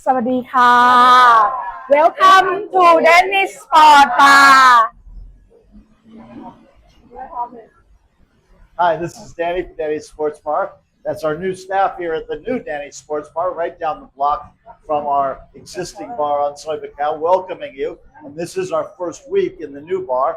สวัสดีค่ะ Welcome to Danish Sport Bar. Hi, this is Danny from Danny's Sports Bar. That's our new staff here at the new Danny's Sports Bar, right down the block from our existing bar on Soybakal, welcoming you. And this is our first week in the new bar,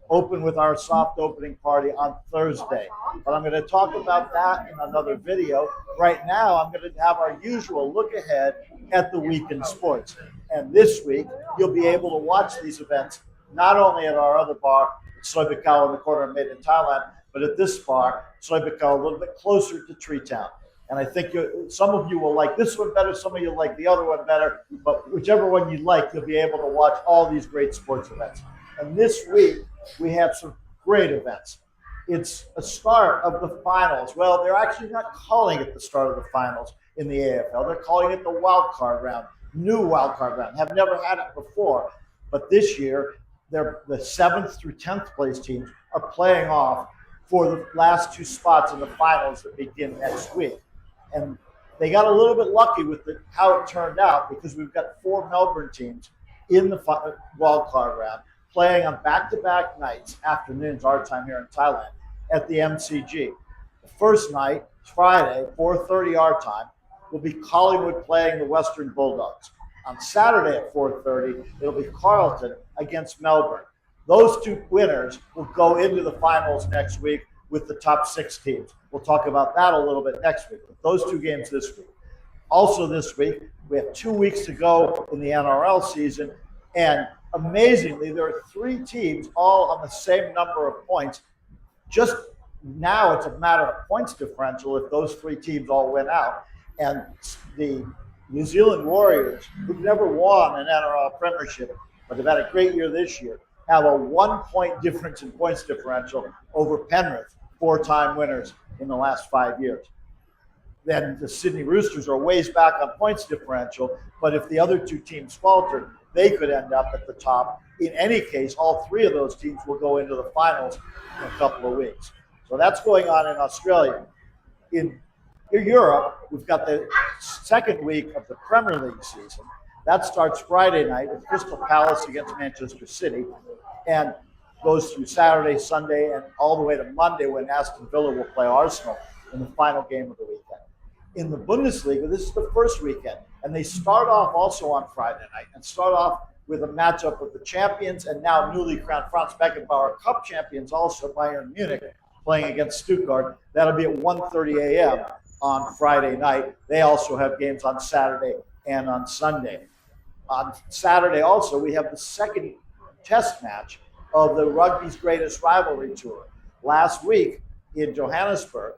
open with our soft opening party on Thursday. But I'm going to talk about that in another video. Right now, I'm going to have our usual look ahead at the week in sports. And this week, you'll be able to watch these events not only at our other bar, Soybakal in the corner of Made in Thailand, but at this bar, Soybakal, a little bit closer to Treetown. And I think some of you will like this one better, some of you like the other one better, but whichever one you like, you'll be able to watch all these great sports events. And this week, we have some great events. It's a start of the finals. Well, they're actually not calling it the start of the finals in the AFL. They're calling it the wild card round, new wild card round. Have never had it before. But this year, the 7th through 10th place teams are playing off for the last two spots in the finals that begin next week. And they got a little bit lucky with how it turned out because we've got 4 Melbourne teams in the wild card round playing on back-to-back nights, afternoons, our time here in Thailand, at the MCG. The first night, Friday, 4:30 our time, will be Collingwood playing the Western Bulldogs. On Saturday at 4:30, it'll be Carlton against Melbourne. Those two winners will go into the finals next week with the top 6 teams. We'll talk about that a little bit next week, but those 2 games this week. Also this week, we have 2 weeks to go in the NRL season, and amazingly, there are 3 teams all on the same number of points. Just now, it's a matter of points differential if those 3 teams all win out. And the New Zealand Warriors, who've never won an NRL premiership, but have had a great year this year, have a 1-point difference in points differential over Penrith, 4-time winners in the last 5 years. Then the Sydney Roosters are ways back on points differential, but if the other 2 teams falter, they could end up at the top. In any case, all 3 of those teams will go into the finals in a couple of weeks. So that's going on in Australia. In Europe, we've got the second week of the Premier League season. That starts Friday night with Crystal Palace against Manchester City and goes through Saturday, Sunday, and all the way to Monday when Aston Villa will play Arsenal in the final game of the weekend. In the Bundesliga, this is the first weekend, and they start off also on Friday night and start off with a matchup of the champions and now newly crowned Franz Beckenbauer Cup champions, also Bayern Munich, playing against Stuttgart. That'll be at 1:30 a.m. on Friday night. They also have games on Saturday and on Sunday. On Saturday also, we have the second test match of the rugby's greatest rivalry tour. Last week in Johannesburg,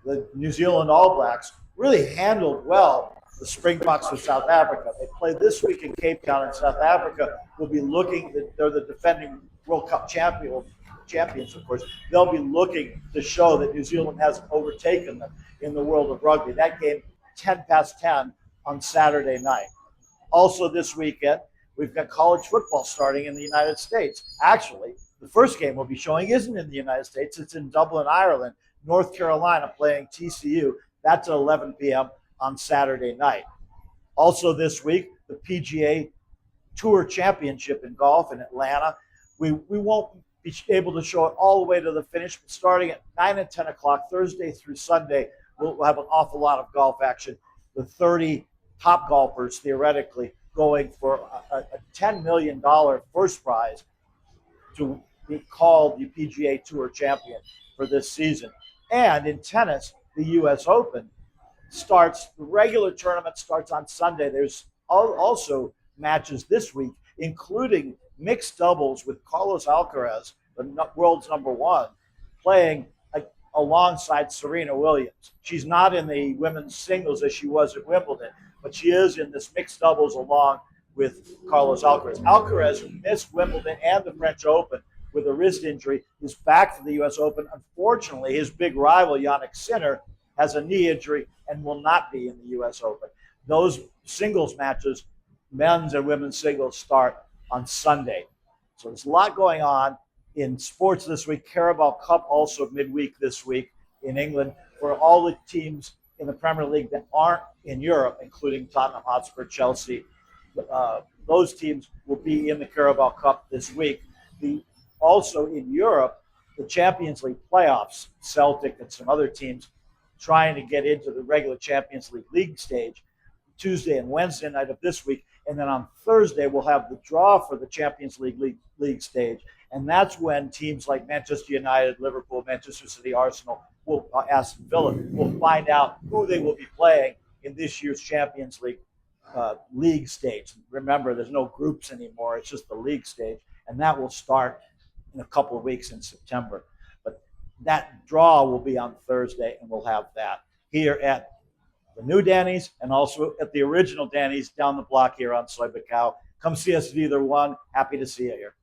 the New Zealand All Blacks really handled well the Springboks of South Africa. They play this week in Cape Town in South Africa. We'll be looking, they're the defending World Cup champions, of course. They'll be looking to show that New Zealand hasn't overtaken them in the world of rugby. That game, 10:10 on Saturday night. Also this weekend, we've got college football starting in the United States. Actually, the first game we'll be showing isn't in the United States. It's in Dublin, Ireland. North Carolina playing TCU. That's at 11 p.m. on Saturday night. Also this week, the PGA Tour Championship in golf in Atlanta. We won't be able to show it all the way to the finish, but starting at 9 and 10 o'clock, Thursday through Sunday, we'll have an awful lot of golf action. The 30 top golfers, theoretically, going for a $10 million first prize to be called the PGA Tour champion for this season. And in tennis, the U.S. Open starts, the regular tournament starts on Sunday. There's also matches this week, including mixed doubles with Carlos Alcaraz, the world's number 1, playing alongside Serena Williams. She's not in the women's singles as she was at Wimbledon, but she is in this mixed doubles along with Carlos Alcaraz. Alcaraz, who missed Wimbledon and the French Open with a wrist injury, is back for the U.S. Open. Unfortunately, his big rival, Jannik Sinner, has a knee injury and will not be in the U.S. Open. Those singles matches, men's and women's singles, start on Sunday. So there's a lot going on in sports this week. Carabao Cup also midweek this week in England for all the teams in the Premier League that aren't in Europe, including Tottenham Hotspur, Chelsea. Those teams will be in the Carabao Cup this week. Also in Europe, the Champions League playoffs, Celtic and some other teams trying to get into the regular Champions League stage, Tuesday and Wednesday night of this week. And then on Thursday, we'll have the draw for the Champions League stage. And that's when teams like Manchester United, Liverpool, Manchester City, Arsenal, Aston Villa, will find out who they will be playing in this year's Champions League stage. Remember, there's no groups anymore. It's just the league stage. And that will start in a couple of weeks in September. But that draw will be on Thursday, and we'll have that here at the new Danny's and also at the original Danny's down the block here on Soy Bacow. Come see us at either one. Happy to see you here.